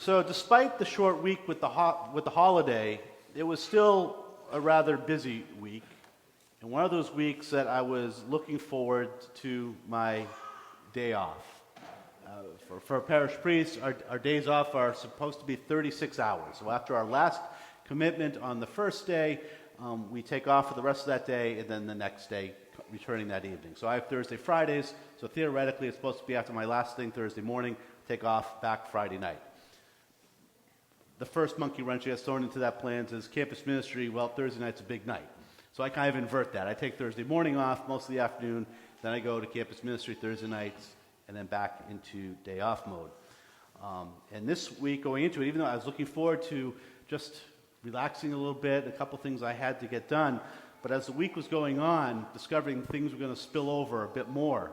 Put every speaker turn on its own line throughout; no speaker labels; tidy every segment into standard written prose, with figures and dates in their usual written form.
So despite the short week with the holiday, it was still a rather busy week. And one of those weeks that I was looking forward to my day off. For parish priests, our days off are supposed to be 36 hours. So after our last commitment on the first day, we take off for the rest of that day, and then the next day, returning that evening. So I have Thursday, Fridays, so theoretically it's supposed to be after my last thing Thursday morning, take off back Friday night. The first monkey wrench gets thrown into that plan is campus ministry. Well, Thursday night's a big night. So I kind of invert that. I take Thursday morning off, most of the afternoon, then I go to campus ministry Thursday nights, and then back into day off mode. And this week going into it, even though I was looking forward to just relaxing a little bit, a couple things I had to get done, but as the week was going on, discovering things were going to spill over a bit more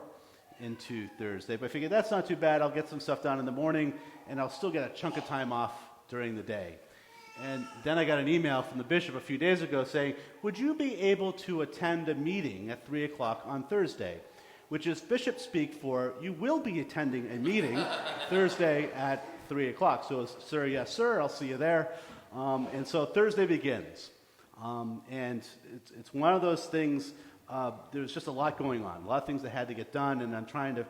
into Thursday. But I figured that's not too bad. I'll get some stuff done in the morning, and I'll still get a chunk of time off during the day. And then I got an email from the bishop a few days ago saying, would you be able to attend a meeting at 3 o'clock on Thursday? Which is bishop speak for, you will be attending a meeting Thursday at 3 o'clock. So, sir, yes, sir, I'll see you there. And so Thursday begins. And it's one of those things, there's just a lot going on, a lot of things that had to get done, and I'm trying to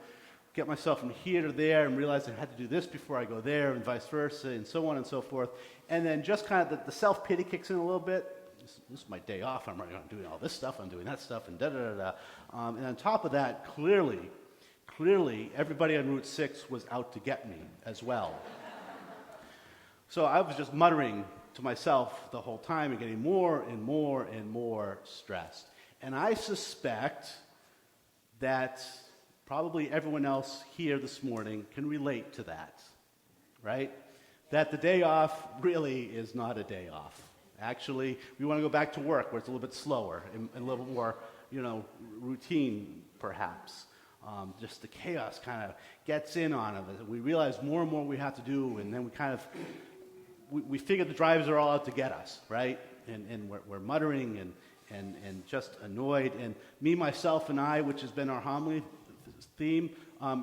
get myself from here to there and realize I had to do this before I go there and vice versa and so on and so forth. And then just kind of the self-pity kicks in a little bit. This is my day off. I'm doing all this stuff. I'm doing that stuff and da-da-da-da. And on top of that, clearly, everybody on Route 6 was out to get me as well. So I was just muttering to myself the whole time and getting more and more and more stressed. And I suspect that probably everyone else here this morning can relate to that, right? That the day off really is not a day off. Actually, we want to go back to work where it's a little bit slower and a little bit more, routine perhaps. Just the chaos kind of gets in on it. We realize more and more we have to do, and then we figure the drivers are all out to get us, right? And we're muttering and just annoyed. And me, myself, and I, which has been our homily theme,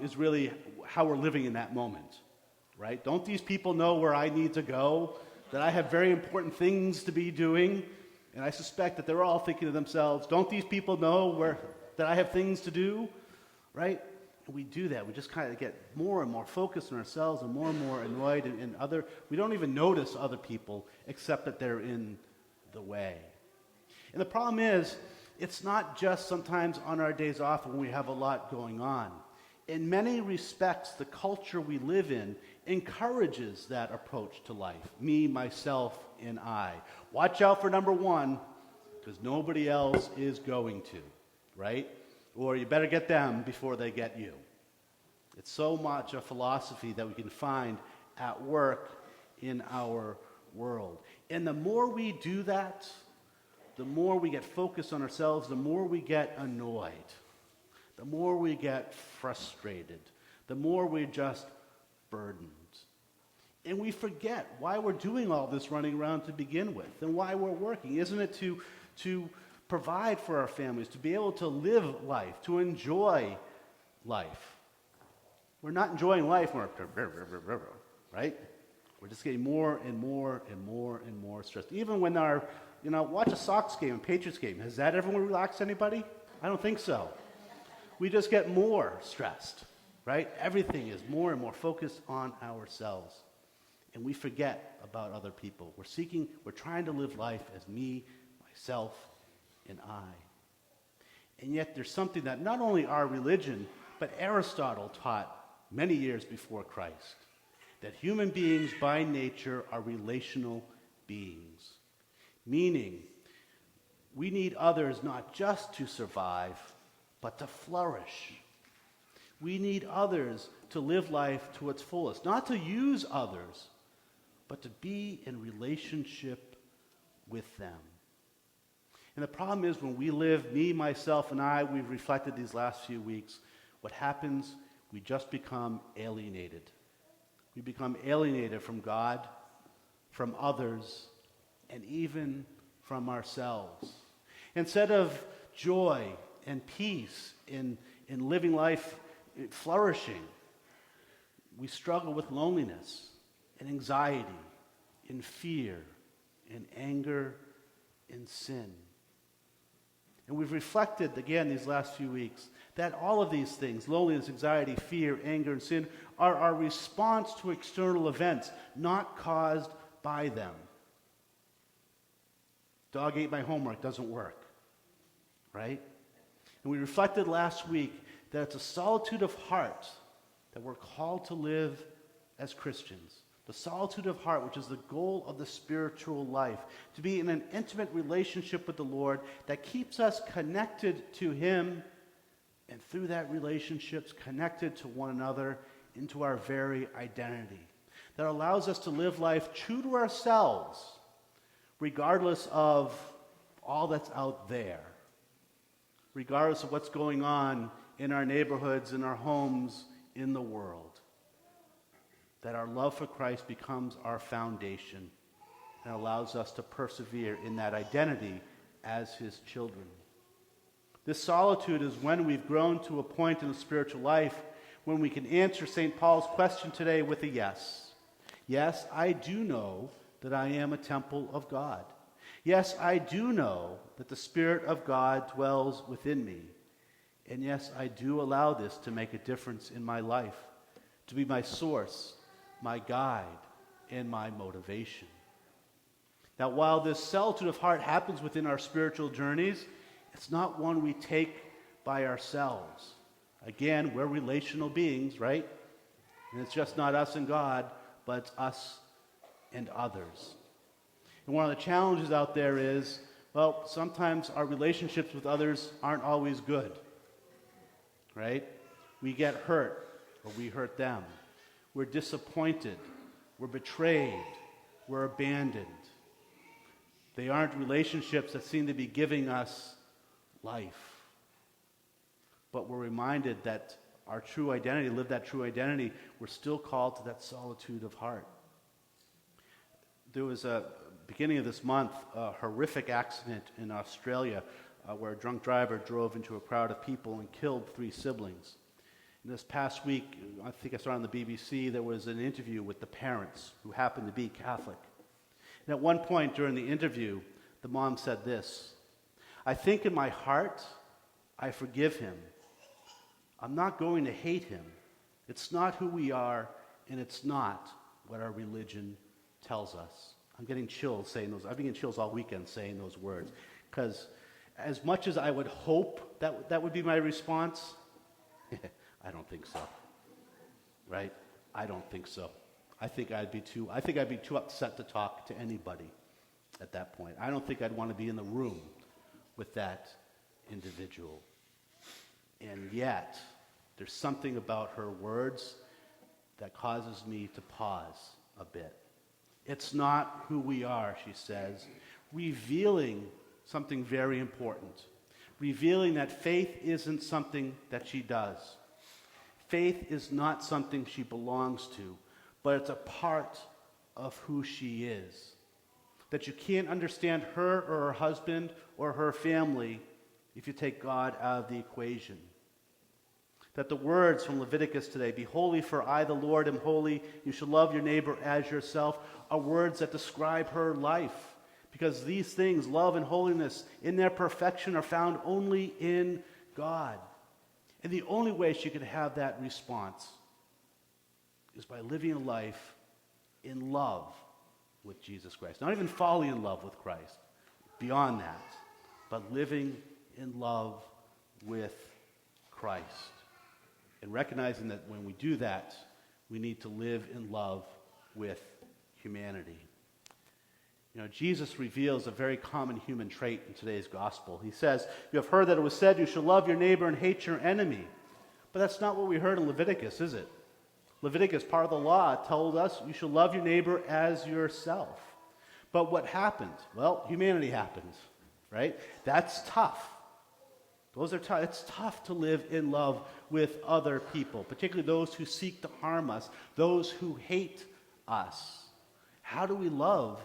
is really how we're living in that moment, right? Don't these people know where I need to go? That I have very important things to be doing? And I suspect that they're all thinking to themselves, don't these people know that I have things to do? Right? And we do that. We just kind of get more and more focused on ourselves and more annoyed, and we don't even notice other people except that they're in the way. And the problem is, it's not just sometimes on our days off when we have a lot going on. In many respects, the culture we live in encourages that approach to life. Me, myself, and I. Watch out for number one, because nobody else is going to, right? Or you better get them before they get you. It's so much a philosophy that we can find at work in our world. And the more we do that, the more we get focused on ourselves, the more we get annoyed, the more we get frustrated, the more we're just burdened. And we forget why we're doing all this running around to begin with and why we're working. Isn't it to provide for our families, to be able to live life, to enjoy life? We're not enjoying life, right? We're just getting more and more and more and more stressed. Even when watch a Sox game, a Patriots game. Has that ever relaxed anybody? I don't think so. We just get more stressed, right? Everything is more and more focused on ourselves. And we forget about other people. We're trying to live life as me, myself, and I. And yet there's something that not only our religion, but Aristotle taught many years before Christ, that human beings by nature are relational beings. Meaning, we need others not just to survive, but to flourish. We need others to live life to its fullest, not to use others, but to be in relationship with them. And the problem is when we live, me, myself, and I, we've reflected these last few weeks, what happens, we just become alienated. We become alienated from God, from others, and even from ourselves. Instead of joy and peace in living life flourishing, we struggle with loneliness in anxiety, in fear, in anger, in sin. And we've reflected again these last few weeks that all of these things, loneliness, anxiety, fear, anger, and sin, are our response to external events, not caused by them. Dog ate my homework doesn't work, right? And we reflected last week that it's a solitude of heart that we're called to live as Christians. The solitude of heart, which is the goal of the spiritual life, to be in an intimate relationship with the Lord that keeps us connected to Him, and through that relationships connected to one another into our very identity. That allows us to live life true to ourselves, regardless of all that's out there, regardless of what's going on in our neighborhoods, in our homes, in the world. That our love for Christ becomes our foundation and allows us to persevere in that identity as His children. This solitude is when we've grown to a point in the spiritual life when we can answer St. Paul's question today with a yes. Yes, I do know that I am a temple of God. Yes, I do know that the Spirit of God dwells within me. And yes, I do allow this to make a difference in my life, to be my source, my guide, and my motivation. Now, while this solitude of heart happens within our spiritual journeys, it's not one we take by ourselves. Again, we're relational beings, right? And it's just not us and God, but it's us and others. And one of the challenges out there is, well, sometimes our relationships with others aren't always good, right? We get hurt, or we hurt them. We're disappointed, we're betrayed, we're abandoned. They aren't relationships that seem to be giving us life. But we're reminded that our true identity, live that true identity, we're still called to that solitude of heart. There was a beginning of this month, a horrific accident in Australia where a drunk driver drove into a crowd of people and killed 3 siblings. And this past week, I think I saw on the BBC, there was an interview with the parents who happened to be Catholic. And at one point during the interview, the mom said this, "I think in my heart, I forgive him. I'm not going to hate him. It's not who we are, and it's not what our religion tells us." I'm getting chills saying those. I've been getting chills all weekend saying those words. Because as much as I would hope that would be my response, I don't think so. Right? I don't think so. I think I'd be too upset to talk to anybody at that point. I don't think I'd want to be in the room with that individual. And yet, there's something about her words that causes me to pause a bit. It's not who we are, she says, revealing something very important. Revealing that faith isn't something that she does. Faith is not something she belongs to, but it's a part of who she is. That you can't understand her or her husband or her family if you take God out of the equation. That the words from Leviticus today, "Be holy, for I, the Lord, am holy. You shall love your neighbor as yourself," are words that describe her life. Because these things, love and holiness, in their perfection are found only in God. And the only way she could have that response is by living a life in love with Jesus Christ. Not even falling in love with Christ, beyond that, but living in love with Christ. And recognizing that when we do that, we need to live in love with humanity. You know, Jesus reveals a very common human trait in today's gospel. He says, "You have heard that it was said, you shall love your neighbor and hate your enemy." But that's not what we heard in Leviticus, is it? Leviticus, part of the law, told us you shall love your neighbor as yourself. But what happened? Well, humanity happened, right? That's tough. Those are tough. It's tough to live in love with other people, particularly those who seek to harm us, those who hate us. How do we love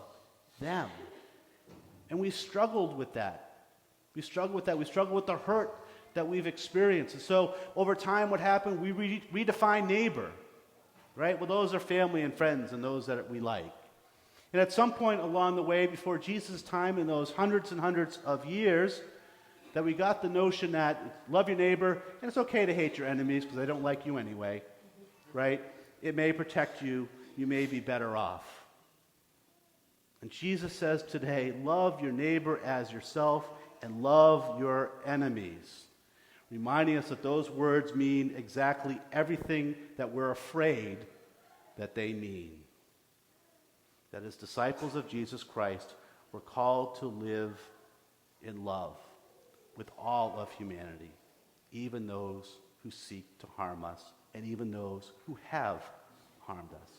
them? And we struggled with that. We struggled with that. We struggled with the hurt that we've experienced. And so over time, what happened? We redefined neighbor. right? Well, those are family and friends and those that we like. And at some point along the way, before Jesus' time, in those hundreds and hundreds of years, that we got the notion that love your neighbor, and it's okay to hate your enemies because they don't like you anyway, right? It may protect you. You may be better off. And Jesus says today, love your neighbor as yourself and love your enemies, reminding us that those words mean exactly everything that we're afraid that they mean. That as disciples of Jesus Christ, we're called to live in love with all of humanity, even those who seek to harm us, and even those who have harmed us.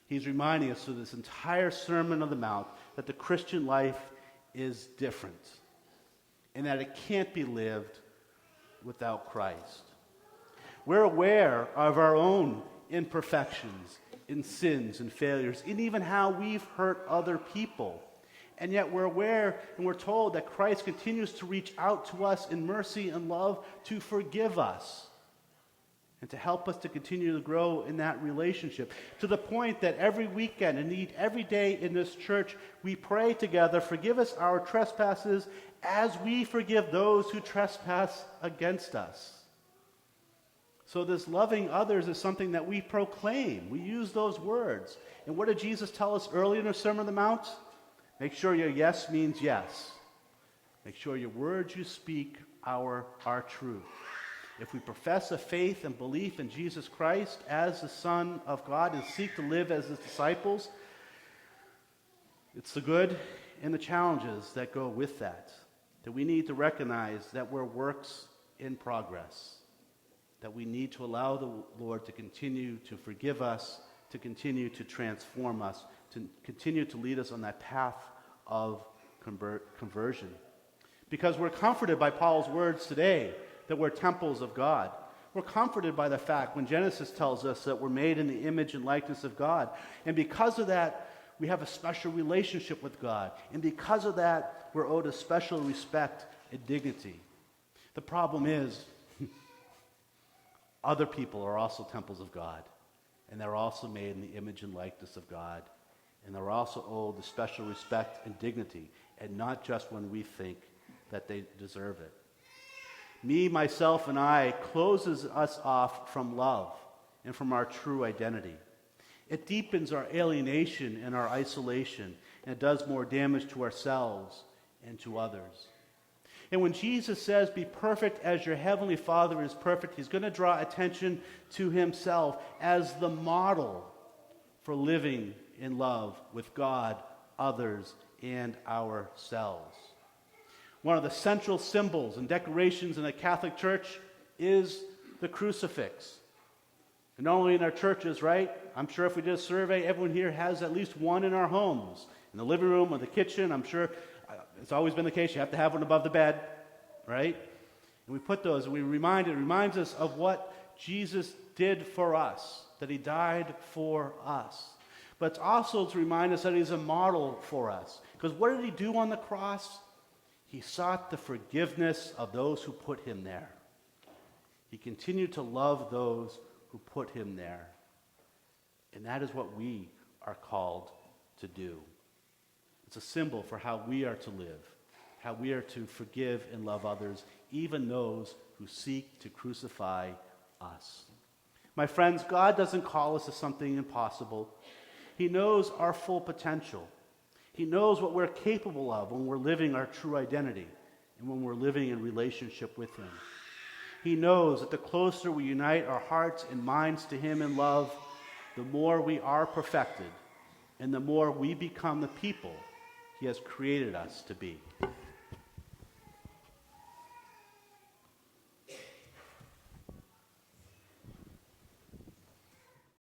He's reminding us through this entire Sermon on the Mount that the Christian life is different, and that it can't be lived without Christ. We're aware of our own imperfections, in sins and failures, and even how we've hurt other people. And yet we're aware and we're told that Christ continues to reach out to us in mercy and love to forgive us and to help us to continue to grow in that relationship, to the point that every weekend, indeed every day in this church, we pray together, forgive us our trespasses as we forgive those who trespass against us. So this loving others is something that we proclaim. We use those words. And what did Jesus tell us earlier in the Sermon on the Mount? Make sure your yes means yes. Make sure your words you speak are true. If we profess a faith and belief in Jesus Christ as the Son of God and seek to live as his disciples, it's the good and the challenges that go with that. That we need to recognize that we're works in progress. That we need to allow the Lord to continue to forgive us, to continue to transform us, to continue to lead us on that path of conversion. Because we're comforted by Paul's words today that we're temples of God. We're comforted by the fact when Genesis tells us that we're made in the image and likeness of God. And because of that, we have a special relationship with God. And because of that, we're owed a special respect and dignity. The problem is, other people are also temples of God, and they're also made in the image and likeness of God, and they're also owed the special respect and dignity, and not just when we think that they deserve it. Me, myself, and I closes us off from love and from our true identity. It deepens our alienation and our isolation, and it does more damage to ourselves and to others. And when Jesus says, be perfect as your heavenly Father is perfect, he's going to draw attention to himself as the model for living in love with God, others, and ourselves. One of the central symbols and decorations in the Catholic Church is the crucifix. And not only in our churches, right? I'm sure if we did a survey, everyone here has at least one in our homes. In the living room or the kitchen, I'm sure it's always been the case. You have to have one above the bed, right? And we put those, and it reminds us of what Jesus did for us, that he died for us. But it's also to remind us that he's a model for us. Because what did he do on the cross? He sought the forgiveness of those who put him there. He continued to love those who put him there. And that is what we are called to do. It's a symbol for how we are to live, how we are to forgive and love others, even those who seek to crucify us. My friends, God doesn't call us to something impossible. He knows our full potential. He knows what we're capable of when we're living our true identity and when we're living in relationship with him. He knows that the closer we unite our hearts and minds to him in love, the more we are perfected and the more we become the people he has created us to be.